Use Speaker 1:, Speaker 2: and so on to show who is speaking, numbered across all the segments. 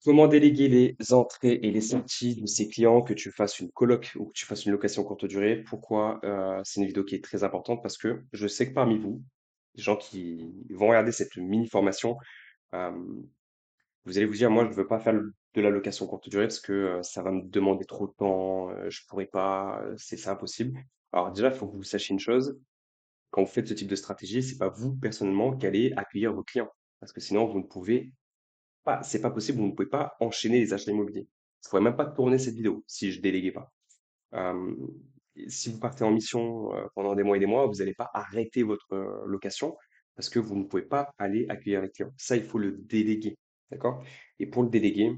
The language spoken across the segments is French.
Speaker 1: Comment déléguer les entrées et les sorties de ses clients, que tu fasses une coloc ou que tu fasses une location courte durée? Pourquoi c'est une vidéo qui est très importante? Parce que je sais que parmi vous, les gens qui vont regarder cette mini formation, euh, vous allez vous dire, moi, je ne veux pas faire de la location courte durée parce que ça va me demander trop de temps, je pourrais pas, c'est impossible. Alors déjà, il faut que vous sachiez une chose, quand vous faites ce type de stratégie, c'est pas vous personnellement qui allez accueillir vos clients, parce que sinon vous ne pouvez pas, c'est pas possible, vous ne pouvez pas enchaîner les achats immobiliers. Je pourrais même pas tourner cette vidéo si je déléguais pas. Euh, Si vous partez en mission pendant des mois et des mois, vous n'allez pas arrêter votre location parce que vous ne pouvez pas aller accueillir les clients. Ça, il faut le déléguer. D'accord? Et pour le déléguer,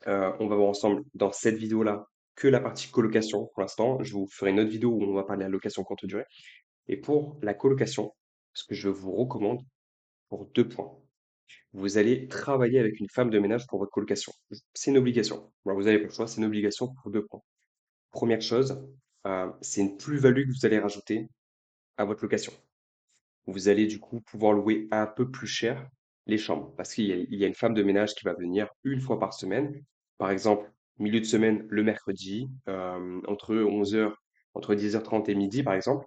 Speaker 1: on va voir ensemble dans cette vidéo-là que la partie colocation pour l'instant. Je vous ferai une autre vidéo où on va parler de la location courte durée. Et pour la colocation, ce que je vous recommande pour 2 points. Vous allez travailler avec une femme de ménage pour votre colocation. C'est une obligation. Alors, vous n'avez pas le choix, c'est une obligation pour 2 points. Première chose, c'est une plus-value que vous allez rajouter à votre location. Vous allez du coup pouvoir louer un peu plus cher les chambres parce qu'il y a une femme de ménage qui va venir une fois par semaine. Par exemple, milieu de semaine, le mercredi, entre 11 heures, entre 10h30 et midi par exemple,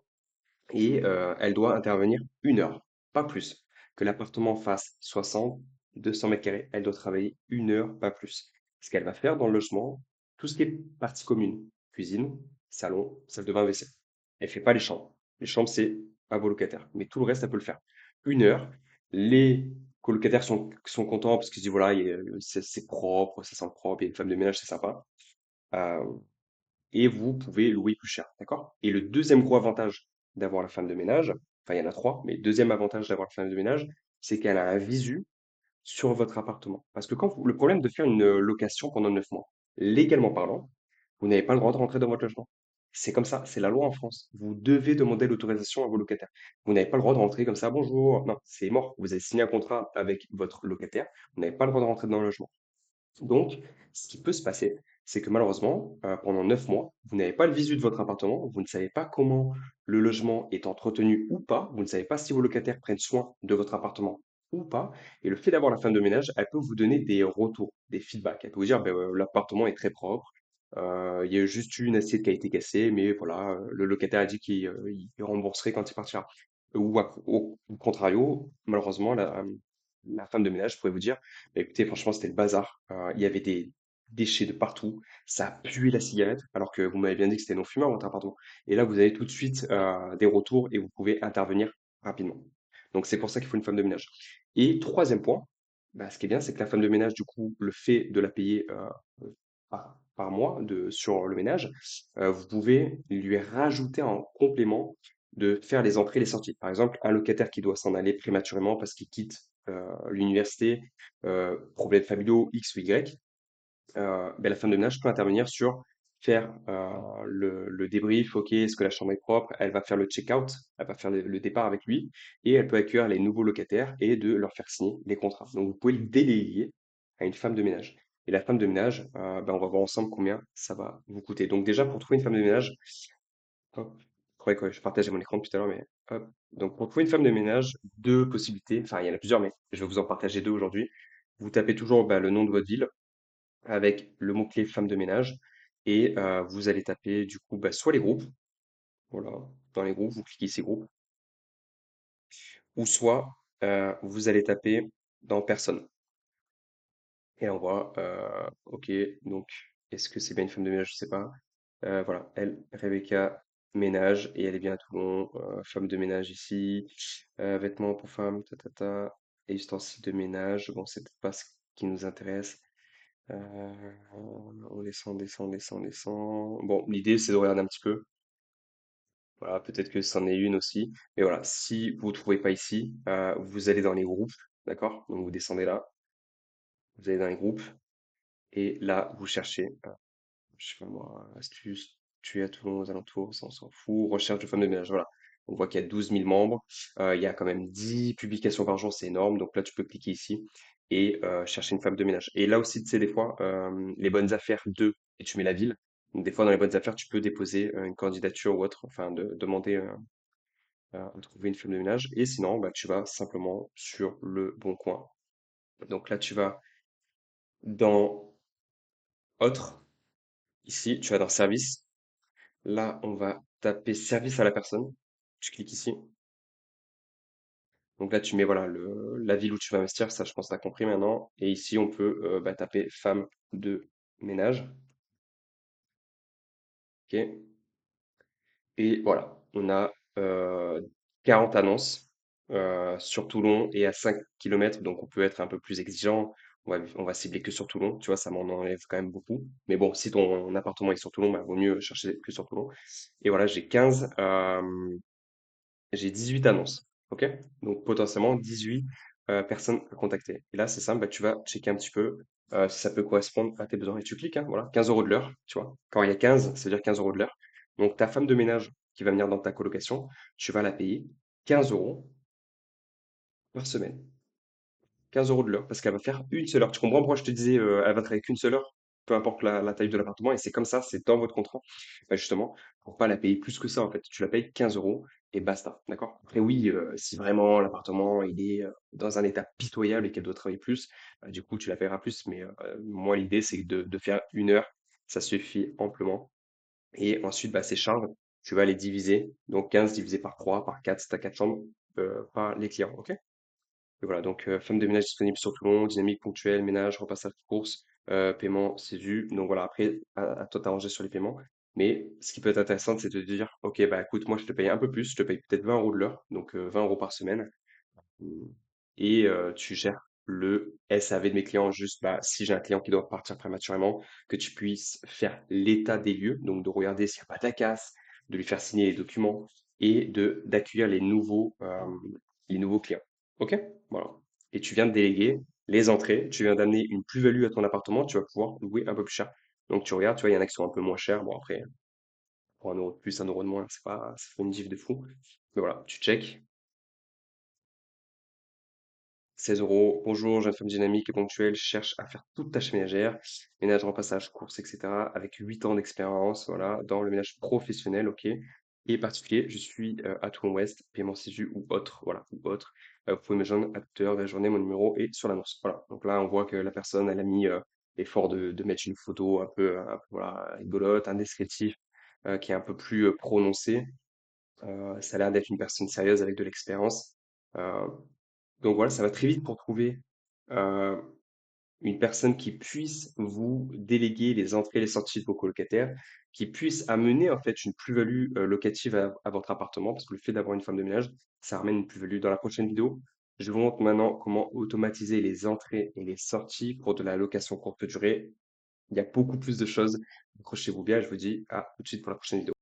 Speaker 1: et elle doit intervenir 1 heure, pas plus. Que l'appartement fasse 60, 200 mètres carrés, elle doit travailler 1 heure, pas plus. Ce qu'elle va faire dans le logement, tout ce qui est partie commune, cuisine, salon, salle de bain, WC. Elle fait pas les chambres. Les chambres, c'est à vos locataires. Mais tout le reste, elle peut le faire. 1 heure, les colocataires sont contents parce qu'ils se disent, voilà, c'est propre, ça sent propre, il y a une femme de ménage, c'est sympa. Euh, et vous pouvez louer plus cher, d'accord? Et le deuxième gros avantage d'avoir la femme de ménage, enfin il y en a trois, mais le deuxième avantage d'avoir la femme de ménage, c'est qu'elle a un visu sur votre appartement. Parce que le problème de faire une location pendant 9 mois, légalement parlant, vous n'avez pas le droit de rentrer dans votre logement. C'est comme ça, c'est la loi en France. Vous devez demander l'autorisation à vos locataires. Vous n'avez pas le droit de rentrer comme ça, bonjour. Non, c'est mort. Vous avez signé un contrat avec votre locataire. Vous n'avez pas le droit de rentrer dans le logement. Donc, ce qui peut se passer, c'est que malheureusement, pendant 9 mois, vous n'avez pas le visu de votre appartement, vous ne savez pas comment le logement est entretenu ou pas, vous ne savez pas si vos locataires prennent soin de votre appartement ou pas. Et le fait d'avoir la femme de ménage, elle peut vous donner des retours, des feedbacks. Elle peut vous dire, ben, l'appartement est très propre, il y a juste eu une assiette qui a été cassée, mais voilà, le locataire a dit qu'il rembourserait quand il partira. Ou au contrario, malheureusement, la femme de ménage pourrait vous dire, bah, écoutez, franchement, c'était le bazar. Il y avait des déchets de partout. Ça a pué la cigarette, alors que vous m'avez bien dit que c'était non fumeur, votre appartement. Et là, vous avez tout de suite des retours et vous pouvez intervenir rapidement. Donc, c'est pour ça qu'il faut une femme de ménage. Et troisième point, bah, ce qui est bien, c'est que la femme de ménage, du coup, le fait de la payer par mois sur le ménage, vous pouvez lui rajouter en complément de faire les entrées et les sorties. Par exemple, un locataire qui doit s'en aller prématurément parce qu'il quitte l'université, problèmes familiaux X ou Y, ben, la femme de ménage peut intervenir sur faire le débrief, ok, est-ce que la chambre est propre, elle va faire le check-out, elle va faire le départ avec lui, et elle peut accueillir les nouveaux locataires et de leur faire signer les contrats. Donc vous pouvez le déléguer à une femme de ménage. Et la femme de ménage, ben, on va voir ensemble combien ça va vous coûter. Donc déjà, pour trouver une femme de ménage, hop, je croyais que je partageais mon écran depuis tout à l'heure, mais hop. Donc pour trouver une femme de ménage, deux possibilités, enfin il y en a plusieurs, mais je vais vous en partager deux aujourd'hui. Vous tapez toujours bah, le nom de votre ville, avec le mot-clé femme de ménage et vous allez taper du coup bah, soit les groupes, voilà, dans les groupes, vous cliquez ici groupes, ou soit vous allez taper dans personne. Et on voit, ok, donc est-ce que c'est bien une femme de ménage? Je sais pas. Voilà, elle, Rebecca, ménage, et elle est bien à Toulon, femme de ménage ici, vêtements pour femmes, ta, et ustensiles de ménage. Bon, c'est peut-être pas ce qui nous intéresse. On descend, descend, descend, descend. Bon, l'idée, c'est de regarder un petit peu. Voilà, peut-être que c'en est une aussi. Mais voilà, si vous ne trouvez pas ici, vous allez dans les groupes, d'accord? Donc vous descendez là, vous allez dans les groupes, et là, vous cherchez, je sais pas moi, astuce, tu es à Toulon, aux alentours, ça on s'en fout, recherche de femmes de ménage, voilà. On voit qu'il y a 12 000 membres, il y a quand même 10 publications par jour, c'est énorme, donc là tu peux cliquer ici et chercher une femme de ménage. Et là aussi, tu sais, des fois, les bonnes affaires de, et tu mets la ville, donc des fois dans les bonnes affaires, tu peux déposer une candidature ou autre, enfin demander à trouver une femme de ménage, et sinon, bah, tu vas simplement sur le bon coin. Donc là, tu vas Dans autre, ici, tu vas dans service. Là, on va taper service à la personne. Tu cliques ici. Donc là, tu mets voilà la ville où tu vas investir. Ça, je pense que tu as compris maintenant. Et ici, on peut bah, taper femme de ménage. OK. Et voilà, on a 40 annonces sur Toulon et à 5 kilomètres. Donc on peut être un peu plus exigeant. On va cibler que sur Toulon, tu vois, ça m'en enlève quand même beaucoup. Mais bon, si ton appartement est sur Toulon, bah, vaut mieux chercher que sur Toulon. Et voilà, j'ai 18 annonces. OK? Donc potentiellement 18 personnes à contacter. Et là, c'est simple, bah, tu vas checker un petit peu si ça peut correspondre à tes besoins. Et tu cliques, hein, voilà, 15 euros de l'heure, tu vois. Quand il y a 15, ça veut dire 15 euros de l'heure. Donc ta femme de ménage qui va venir dans ta colocation, tu vas la payer 15 euros par semaine. 15 euros de l'heure parce qu'elle va faire une seule heure. Tu comprends pourquoi je te disais, elle va travailler qu'une seule heure, peu importe la taille de l'appartement, et c'est comme ça, c'est dans votre contrat. Bah, justement, pour pas la payer plus que ça, en fait, tu la payes 15 euros et basta, d'accord? Après, oui, si vraiment l'appartement il est dans un état pitoyable et qu'elle doit travailler plus, bah, du coup, tu la paieras plus. Mais moi, l'idée, c'est de faire une heure, ça suffit amplement. Et ensuite, bah, ces charges, tu vas les diviser. Donc 15 divisé par 3, par 4, si tu as 4 chambres, par les clients, ok? Et voilà, donc femme de ménage disponible sur Toulon, dynamique ponctuelle, ménage, repassage de courses, paiement, CESU. Donc voilà, après, à toi t'arranger sur les paiements. Mais ce qui peut être intéressant, c'est de te dire, ok, bah écoute, moi je te paye un peu plus, je te paye peut-être 20 euros de l'heure, donc 20 euros par semaine. Et tu gères le SAV de mes clients, juste bah, si j'ai un client qui doit partir prématurément, que tu puisses faire l'état des lieux, donc de regarder s'il n'y a pas de la casse, de lui faire signer les documents et d'accueillir les nouveaux clients. OK? Voilà. Et tu viens de déléguer les entrées, tu viens d'amener une plus-value à ton appartement, tu vas pouvoir louer un peu plus cher. Donc tu regardes, tu vois, il y en a qui sont un peu moins chers. Bon, après, pour 1 euro de plus, 1 euro de moins, c'est pas, ça fait une diff de fou. Mais voilà, tu check. 16 euros. Bonjour, jeune femme dynamique et ponctuelle, cherche à faire toute tâche ménagère, ménage, repassage, courses, etc. Avec 8 ans d'expérience, voilà, dans le ménage professionnel, ok. Et particulier, je suis à Toulon-Ouest, paiement CISU ou autre, voilà, ou autre. Vous pouvez me joindre à toute heure de la journée, mon numéro est sur l'annonce. Voilà. Donc là, on voit que la personne, elle a mis l'effort de mettre une photo un peu, voilà, rigolote, un descriptif qui est un peu plus prononcé. Ça a l'air d'être une personne sérieuse avec de l'expérience. Euh, donc voilà, ça va très vite pour trouver euh, une personne qui puisse vous déléguer les entrées et les sorties de vos colocataires, qui puisse amener en fait une plus-value locative à votre appartement, parce que le fait d'avoir une femme de ménage, ça ramène une plus-value. Dans la prochaine vidéo, je vous montre maintenant comment automatiser les entrées et les sorties pour de la location courte durée. Il y a beaucoup plus de choses. Accrochez-vous bien, je vous dis à tout de suite pour la prochaine vidéo.